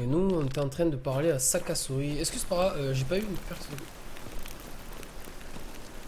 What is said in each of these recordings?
Et nous, on était en train de parler à Sakasori. Est-ce que c'est pas j'ai pas eu une personne.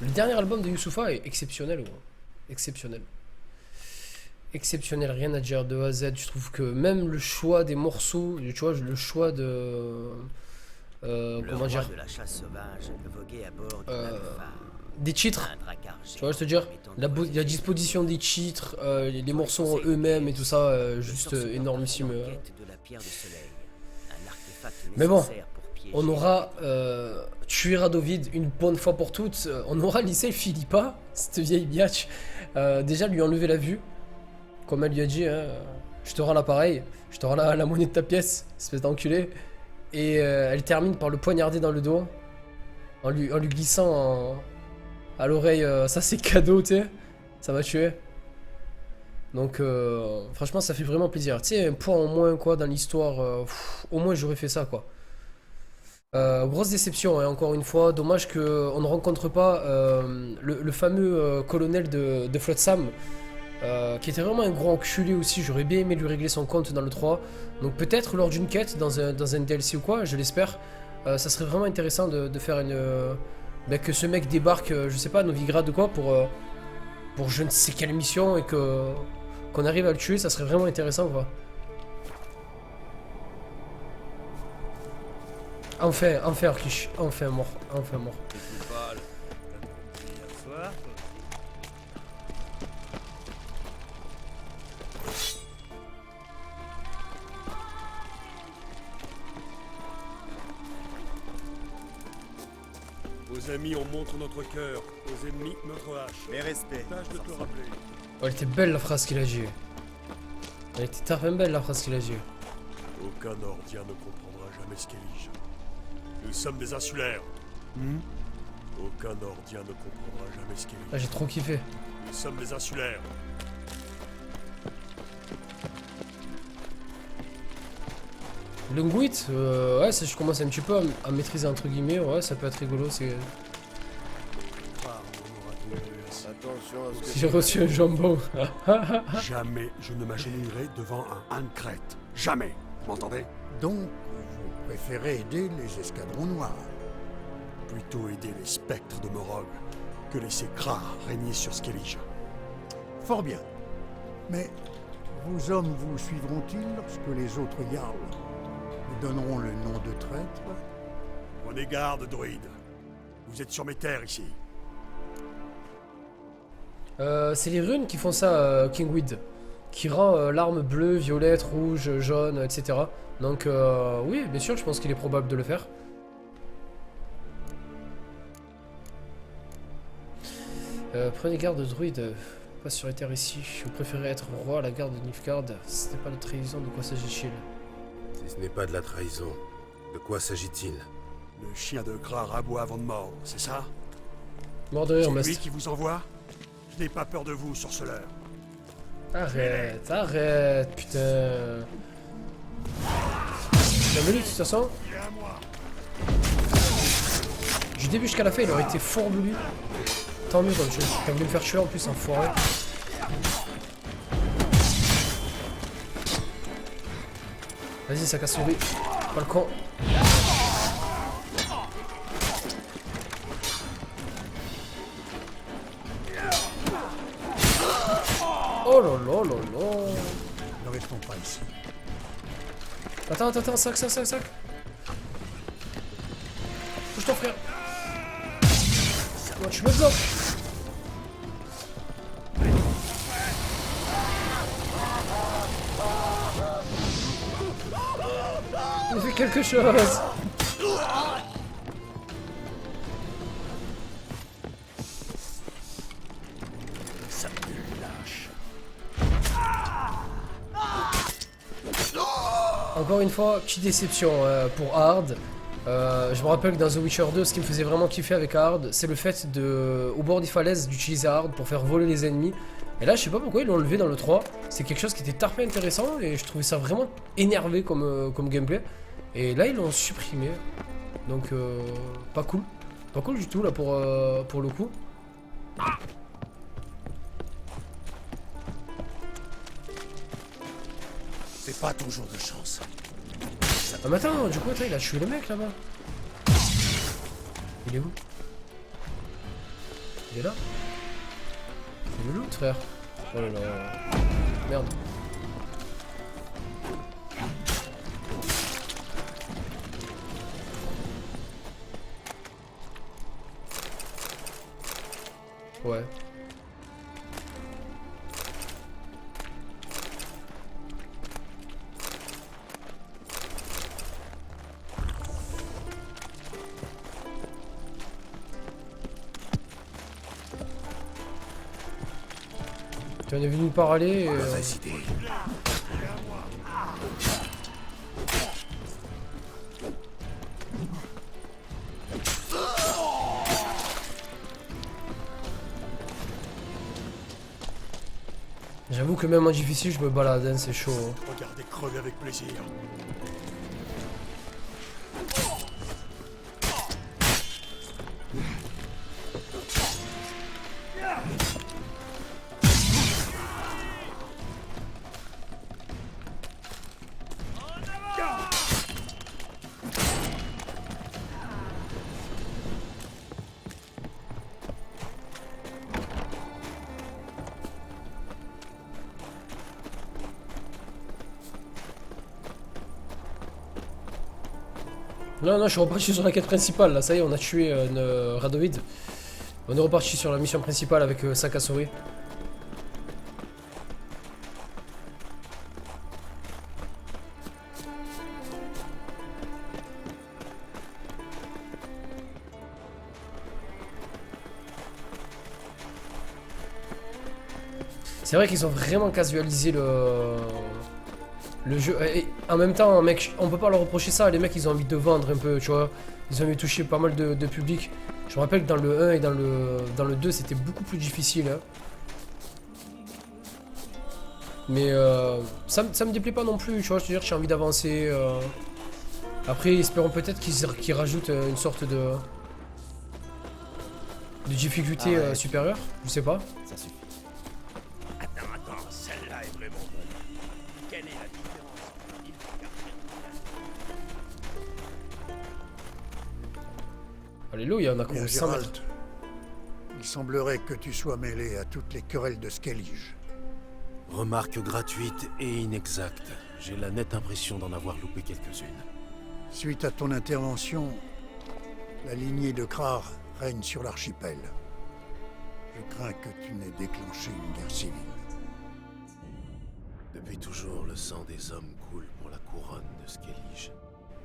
Le dernier album de Youssoupha est exceptionnel, gros. Exceptionnel. Exceptionnel, rien à dire de A à Z. Je trouve que même le choix des morceaux, tu vois, le choix de. Comment dire de la chasse sauvage voguait à bord du des titres. Tu vois, je te dire, la disposition des titres, les morceaux eux-mêmes et tout ça, juste énormissime. Mais bon, on aura tué Radovid une bonne fois pour toutes. On aura lissé Philippa, cette vieille biatch. Déjà lui enlever la vue, comme elle lui a dit, hein, je te rends l'appareil, je te rends la monnaie de ta pièce, espèce d'enculé. Et elle termine par le poignarder dans le dos, en lui glissant à l'oreille, ça c'est cadeau, tu sais, ça va tuer. Donc franchement ça fait vraiment plaisir. Tu sais, un point en moins quoi dans l'histoire, au moins j'aurais fait ça quoi. Grosse déception, hein, encore une fois, dommage qu'on ne rencontre pas le fameux colonel de Flotsam, qui était vraiment un gros enculé aussi. J'aurais bien aimé lui régler son compte dans le 3. Donc peut-être lors d'une quête, dans un DLC ou quoi, je l'espère. Ça serait vraiment intéressant de faire une... que ce mec débarque, je sais pas, à Novigrad ou quoi, pour je ne sais quelle mission, et qu'on arrive à le tuer, ça serait vraiment intéressant quoi. Enfin Arkish, enfin mort. Aux amis, on montre notre cœur. Aux ennemis, notre hache. Mes respects. Tâche de te rappeler. Oh, elle était belle la phrase qu'il a dit. Elle était très belle la phrase qu'il a dit. Aucun Nordien ne comprendra jamais Skellige. Nous sommes des insulaires. Aucun Nordien ne comprendra jamais Skellige. Ah, j'ai trop kiffé. Nous sommes des insulaires. Le Nguit, ouais, ça, je commence un petit peu à maîtriser entre guillemets, ouais, ça peut être rigolo, c'est... Attention à ce que J'ai reçu un jambon. Jamais je ne m'agenouillerai devant un Han Crête. Jamais. Vous m'entendez? Donc, vous préférez aider les escadrons noirs. Plutôt aider les spectres de Morog que laisser Krar régner sur Skellige. Fort bien. Mais vos hommes vous suivront-ils lorsque les autres Jarls vous donneront le nom de traître? Prenez garde, droïde. Vous êtes sur mes terres ici. C'est les runes qui font ça, Kingweed, qui rend l'arme bleue, violette, rouge, jaune, etc. Donc oui, bien sûr, je pense qu'il est probable de le faire. Prenez garde, druide. Pas sur les terres ici. Vous préférez être roi à la garde de Nilfgaard. Ce n'est pas de trahison, de quoi s'agit-il? Si ce n'est pas de la trahison, de quoi s'agit-il? Le chien de Krar aboie avant de mordre, c'est ça? Mort de rire, C'est Must. lui qui vous envoie? Je n'ai pas peur de vous, sorceleur. Arrête, putain. Jamais lui, de toute façon. Du début jusqu'à la fin, il aurait été fourbe, tant mieux, comme tu as voulu me faire tuer en plus, enfoiré. Vas-y, ça casse souris. Pas le con. Oh là là là là. Ne restons pas ici. Attends, sac. Bouge ton frère. Moi, tu me bloques. Il fait quelque chose. Ça me lâche. Encore une fois, qui déception pour Hard. Je me rappelle que dans The Witcher 2, ce qui me faisait vraiment kiffer avec Hard, c'est le fait au bord des falaises d'utiliser Hard pour faire voler les ennemis. Et là, je sais pas pourquoi ils l'ont enlevé dans le 3. C'est quelque chose qui était tarpé intéressant et je trouvais ça vraiment énervé comme gameplay. Et là, ils l'ont supprimé. Donc, pas cool. Pas cool du tout là pour le coup. C'est pas ton jour de chance. Ça Ah mais attends, du coup attends, il a tué le mec là-bas. Il est où? Il est là? Il est l'autre frère. Oh là là. Merde. Ouais. Tu en es venu par aller. Mauvaise idée. J'avoue que même en difficile, je me balade, hein, c'est chaud. Hein. Regardez crever avec plaisir. Non, non, je suis reparti sur la quête principale, là, ça y est, on a tué Radovid. On est reparti sur la mission principale avec Sakasori. C'est vrai qu'ils ont vraiment casualisé le jeu. Et en même temps, mec, on peut pas leur reprocher ça. Les mecs, ils ont envie de vendre un peu, tu vois. Ils ont envie de toucher pas mal de public. Je me rappelle que dans le 1 et dans le 2, c'était beaucoup plus difficile. Hein. Mais ça me déplaît pas non plus, tu vois. Je veux dire, j'ai envie d'avancer. Après, espérons peut-être qu'ils rajoutent une sorte de difficulté supérieure. Je sais pas. Ça suffit. Attends, celle-là est vraiment bonne. Quelle est la différence? Allez, là, il y en a Bien, couru 100 mètres. Geralt, il semblerait que tu sois mêlé à toutes les querelles de Skellige. Remarque gratuite et inexacte. J'ai la nette impression d'en avoir loupé quelques-unes. Suite à ton intervention, la lignée de Krar règne sur l'archipel. Je crains que tu n'aies déclenché une guerre civile. Depuis toujours, le sang des hommes coule pour la couronne de Skellige.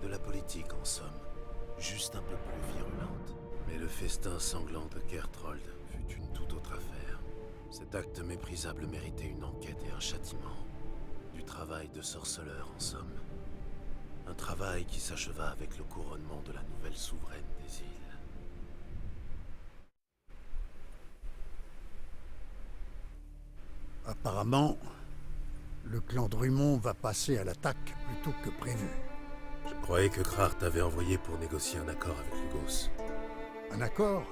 De la politique, en somme. Juste un peu plus virulente. Mais le festin sanglant de Gerthold fut une toute autre affaire. Cet acte méprisable méritait une enquête et un châtiment. Du travail de sorceleur, en somme. Un travail qui s'acheva avec le couronnement de la nouvelle souveraine des îles. Apparemment, le clan Drummond va passer à l'attaque plutôt que prévu. Je croyais que Krar t'avait envoyé pour négocier un accord avec Lugos. Un accord?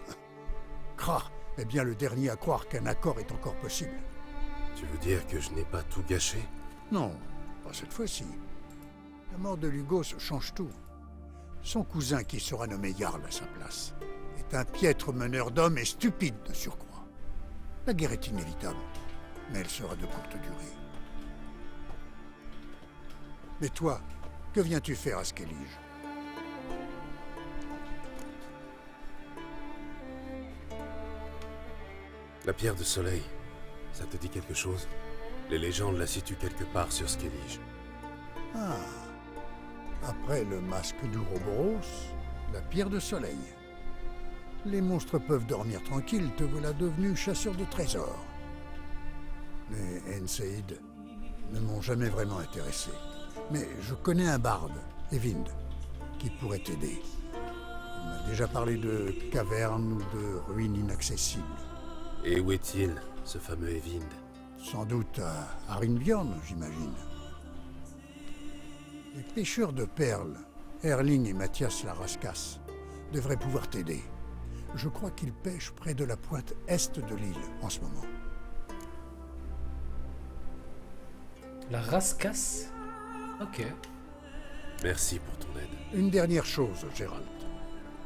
Krar est bien le dernier à croire qu'un accord est encore possible. Tu veux dire que je n'ai pas tout gâché? Non, pas cette fois-ci. La mort de Lugos change tout. Son cousin, qui sera nommé Jarl à sa place, est un piètre meneur d'hommes et stupide de surcroît. La guerre est inévitable, mais elle sera de courte durée. Mais toi, que viens-tu faire à Skellige? La pierre de soleil, ça te dit quelque chose? Les légendes la situent quelque part sur Skellige. Ah, après le masque d'Ouroboros, la pierre de soleil. Les monstres peuvent dormir tranquilles, te voilà devenu chasseur de trésors. Les Enseid ne m'ont jamais vraiment intéressé. Mais je connais un barde, Eyvind, qui pourrait t'aider. Il m'a déjà parlé de cavernes ou de ruines inaccessibles. Et où est-il, ce fameux Eyvind? Sans doute à Arinbjorn, j'imagine. Les pêcheurs de perles, Erling et Mathias Larascas, devraient pouvoir t'aider. Je crois qu'ils pêchent près de la pointe est de l'île en ce moment. La rascasse. Ok. Merci pour ton aide. Une dernière chose, Gérald.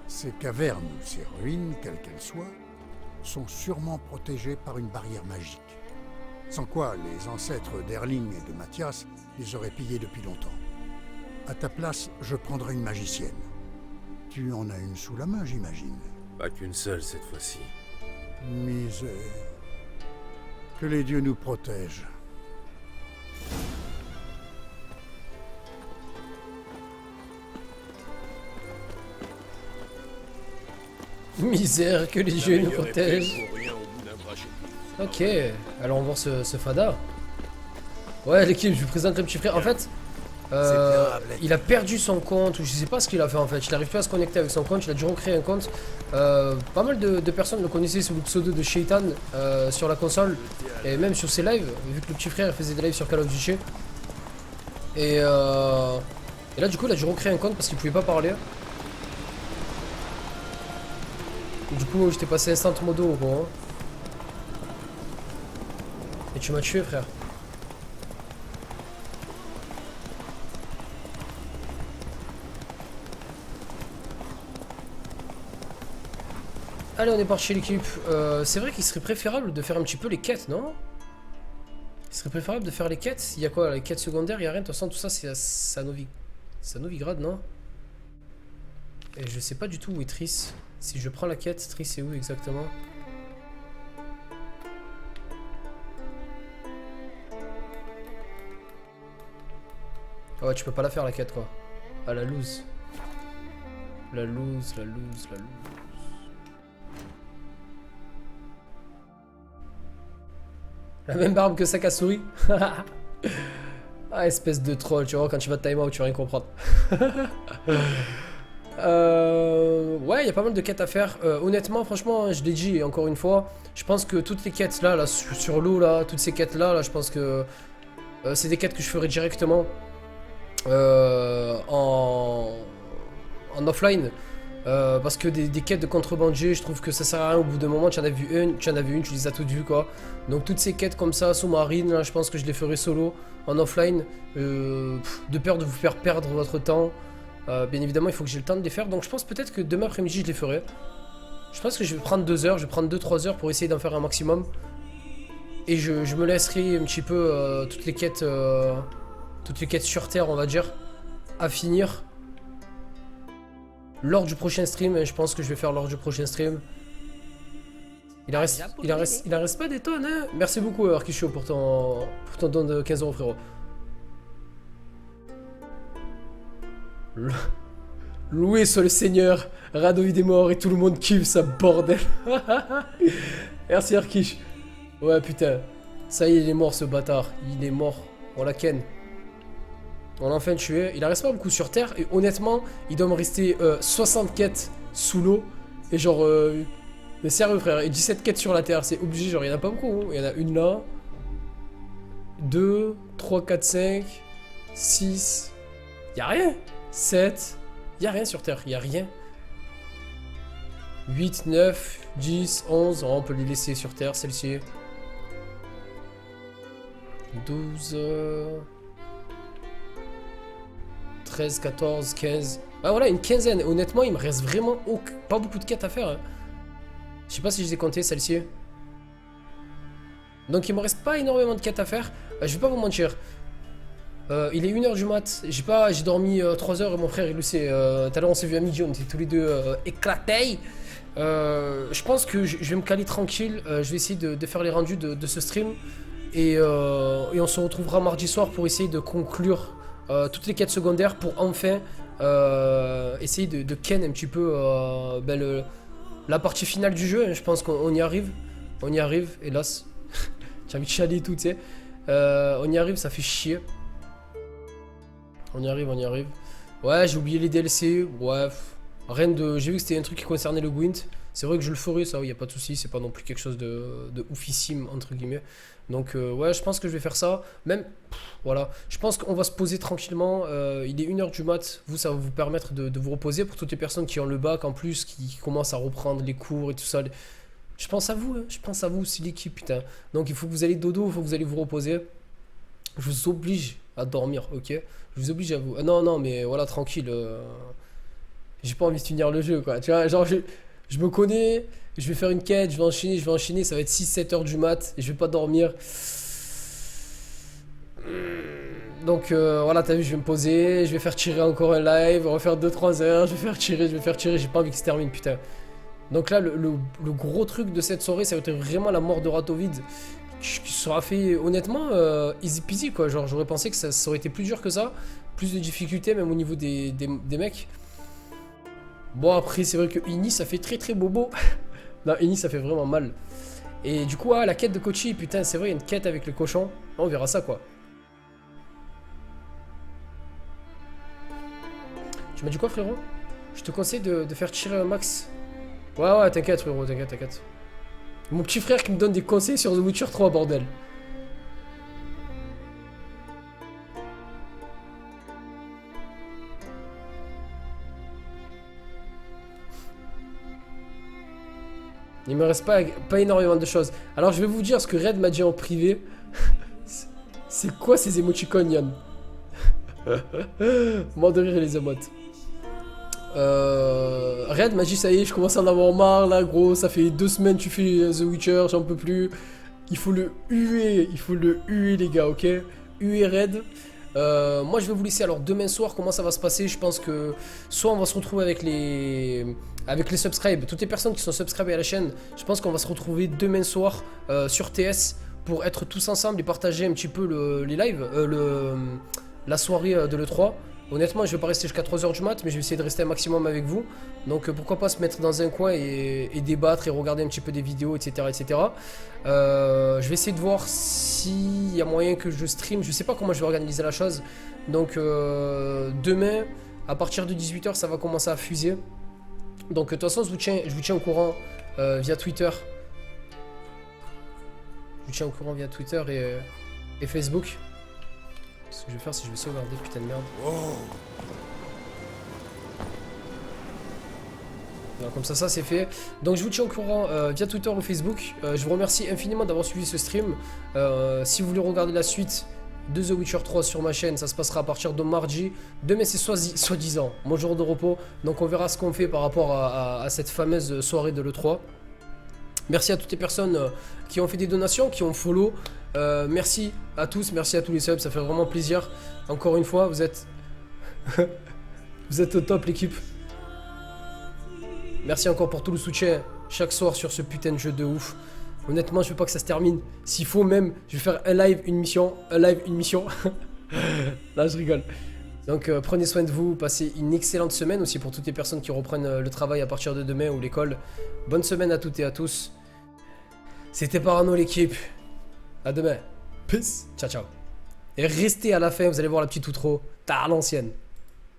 Ces cavernes ou ces ruines, quelles qu'elles soient, sont sûrement protégées par une barrière magique. Sans quoi, les ancêtres d'Erling et de Mathias les auraient pillées depuis longtemps. À ta place, je prendrai une magicienne. Tu en as une sous la main, j'imagine. Pas qu'une seule cette fois-ci. Misère. Que les dieux nous protègent. Misère, que les dieux nous protègent. Pour rien au bout d'un bras chez lui. Ok, alors on va voir ce fada. Ouais, l'équipe, je vous présente le petit frère. En fait, il a perdu son compte, ou je sais pas ce qu'il a fait en fait. Il n'arrive pas à se connecter avec son compte, il a dû recréer un compte. Pas mal de personnes le connaissaient sous le pseudo de Shaitan sur la console et même sur ses lives, vu que le petit frère faisait des lives sur Call of Duty. Et là, du coup, il a dû recréer un compte parce qu'il pouvait pas parler. Du coup, j'étais passé instant modo gros. Et tu m'as tué, frère. Allez, on est parti l'équipe. C'est vrai qu'il serait préférable de faire un petit peu les quêtes, non? Il serait préférable de faire les quêtes. Il y a quoi? Les quêtes secondaires, il y a rien. De toute façon, tout ça, c'est à Novigrad, non? Et je sais pas du tout où est Triss. Si je prends la quête, Triss est où exactement? Ah ouais, tu peux pas la faire la quête quoi. Ah, la loose. La loose. La même barbe que Sakasuri. Ah, espèce de troll, tu vois, quand tu vas de time out, tu vas rien comprendre. Ouais, il y a pas mal de quêtes à faire. Honnêtement, franchement, je l'ai dit encore une fois, je pense que toutes les quêtes là sur l'eau, là, toutes ces quêtes là, je pense que c'est des quêtes que je ferai directement en offline. Parce que des quêtes de contrebandier, je trouve que ça sert à rien. Au bout d'un moment, tu en as vu une, tu les as toutes vues quoi. Donc toutes ces quêtes comme ça, sous-marine, là, je pense que je les ferai solo, en offline, de peur de vous faire perdre votre temps. Bien évidemment, il faut que j'ai le temps de les faire. Donc je pense peut-être que demain après-midi, je les ferai. Je pense que je vais prendre 2 heures, je vais prendre 2-3 heures pour essayer d'en faire un maximum. Et je me laisserai un petit peu toutes les quêtes sur Terre, on va dire, à finir. Lors du prochain stream, je pense que je vais faire lors du prochain stream. Il en reste pas des tonnes, hein. Merci beaucoup, Arkisho, pour ton don de 15 €, frérot. Loué soit le Seigneur, Radovid est mort et tout le monde kiffe ça, bordel. Merci, Arkish. Ouais, putain. Ça y est, il est mort, ce bâtard. Il est mort. On la ken. On l'a enfin tué. Il en reste pas beaucoup sur Terre. Et honnêtement, il doit me rester 60 quêtes sous l'eau. Et genre... mais sérieux, frère. Et 17 quêtes sur la Terre. C'est obligé. Genre, il y en a pas beaucoup. Hein. Il y en a une là. 2, 3, 4, 5, 6. Il y a rien. 7. Il y a rien sur Terre. Il y a rien. 8, 9, 10, 11. Oh, on peut les laisser sur Terre, celle-ci. 12... 13, 14, 15... Ah voilà, une quinzaine. Honnêtement, il me reste vraiment pas beaucoup de quêtes à faire. Hein. Je sais pas si je les ai comptées, celles-ci. Donc il me reste pas énormément de quêtes à faire. Je vais pas vous mentir. Il est 1h du mat. J'ai dormi 3 heures et mon frère il le sait. Tout à l'heure on s'est vu à midi, on était tous les deux éclatés. Je pense que je vais me caler tranquille. Je vais essayer de faire les rendus de ce stream. Et on se retrouvera mardi soir pour essayer de conclure toutes les quêtes secondaires pour enfin essayer de ken un petit peu la partie finale du jeu. Je pense qu'on y arrive. On y arrive, hélas. J'ai envie de chialer et tout, tu sais. On y arrive, ça fait chier. On y arrive. Ouais, j'ai oublié les DLC. Ouais, rien de... J'ai vu que c'était un truc qui concernait le Gwent. C'est vrai que je le ferai, ça, y a pas de souci. C'est pas non plus quelque chose de oufissime, entre guillemets. Donc, ouais, je pense que je vais faire ça. Même, voilà. Je pense qu'on va se poser tranquillement. Il est 1h du mat. Vous, ça va vous permettre de vous reposer. Pour toutes les personnes qui ont le bac, en plus, qui commencent à reprendre les cours et tout ça. Je pense à vous, hein. Je pense à vous, c'est l'équipe, putain. Donc, il faut que vous allez dodo, il faut que vous allez vous reposer. Je vous oblige à dormir, ok. Je vous oblige à vous. Non, non, mais voilà, tranquille. J'ai pas envie de finir le jeu, quoi. Tu vois, genre, je me connais, je vais faire une quête, je vais enchaîner, ça va être 6-7 heures du mat, et je vais pas dormir. Donc voilà, t'as vu, je vais me poser, je vais faire tirer encore un live, on va faire 2-3 heures, je vais faire tirer, j'ai pas envie que ça termine, putain. Donc là, le gros truc de cette soirée, ça va être vraiment la mort de Ratovid, qui sera fait honnêtement easy peasy, quoi. Genre, j'aurais pensé que ça aurait été plus dur que ça, plus de difficultés, même au niveau des mecs. Bon, après, c'est vrai que Ini, ça fait très bobo. Non, Ini, ça fait vraiment mal. Et du coup, la quête de Kochi, putain, c'est vrai, il y a une quête avec le cochon. On verra ça, quoi. Tu m'as dit quoi, frérot? Je te conseille de faire tirer un max. Ouais, t'inquiète, frérot, t'inquiète. Mon petit frère qui me donne des conseils sur The Witcher 3, bordel. Il me reste pas énormément de choses. Alors je vais vous dire ce que Red m'a dit en privé. C'est quoi ces émoticônes, Yann? Mort de rire les émotes. Red m'a dit ça y est, je commence à en avoir marre là, gros. Ça fait 2 semaines que tu fais The Witcher, j'en peux plus. Il faut le huer, les gars, ok? Huer Red. Moi je vais vous laisser. Alors demain soir, comment ça va se passer? Je pense que soit on va se retrouver avec les subscribes, toutes les personnes qui sont subscribées à la chaîne. Je pense qu'on va se retrouver demain soir sur TS pour être tous ensemble et partager un petit peu les lives, la soirée de l'E3. Honnêtement, je vais pas rester jusqu'à 3h du mat, mais je vais essayer de rester un maximum avec vous. Donc pourquoi pas se mettre dans un coin et débattre et regarder un petit peu des vidéos, etc. Je vais essayer de voir s'il y a moyen que je stream. Je sais pas comment je vais organiser la chose. Donc demain, à partir de 18h, ça va commencer à fuser. Donc de toute façon, je vous tiens au courant via Twitter. Je vous tiens au courant via Twitter et Facebook. Ce que je vais faire, c'est que je vais sauvegarder, putain de merde. Oh. Alors, comme ça c'est fait. Donc je vous tiens au courant via Twitter ou Facebook. Je vous remercie infiniment d'avoir suivi ce stream. Si vous voulez regarder la suite de The Witcher 3 sur ma chaîne, ça se passera à partir de mardi. Demain c'est soi-disant mon jour de repos. Donc on verra ce qu'on fait par rapport à cette fameuse soirée de l'E3. Merci à toutes les personnes qui ont fait des donations, qui ont follow. Merci à tous, merci à tous les subs, ça fait vraiment plaisir. Encore une fois, vous êtes vous êtes au top, l'équipe. Merci encore pour tout le soutien chaque soir sur ce putain de jeu de ouf. Honnêtement, je veux pas que ça se termine. S'il faut même, je vais faire un live, une mission. Là, je rigole. Donc prenez soin de vous, passez une excellente semaine aussi pour toutes les personnes qui reprennent le travail à partir de demain ou l'école. Bonne semaine à toutes et à tous. C'était Parano, l'équipe. À demain. Peace. Ciao, ciao. Et restez à la fin, vous allez voir la petite outro. T'as à l'ancienne.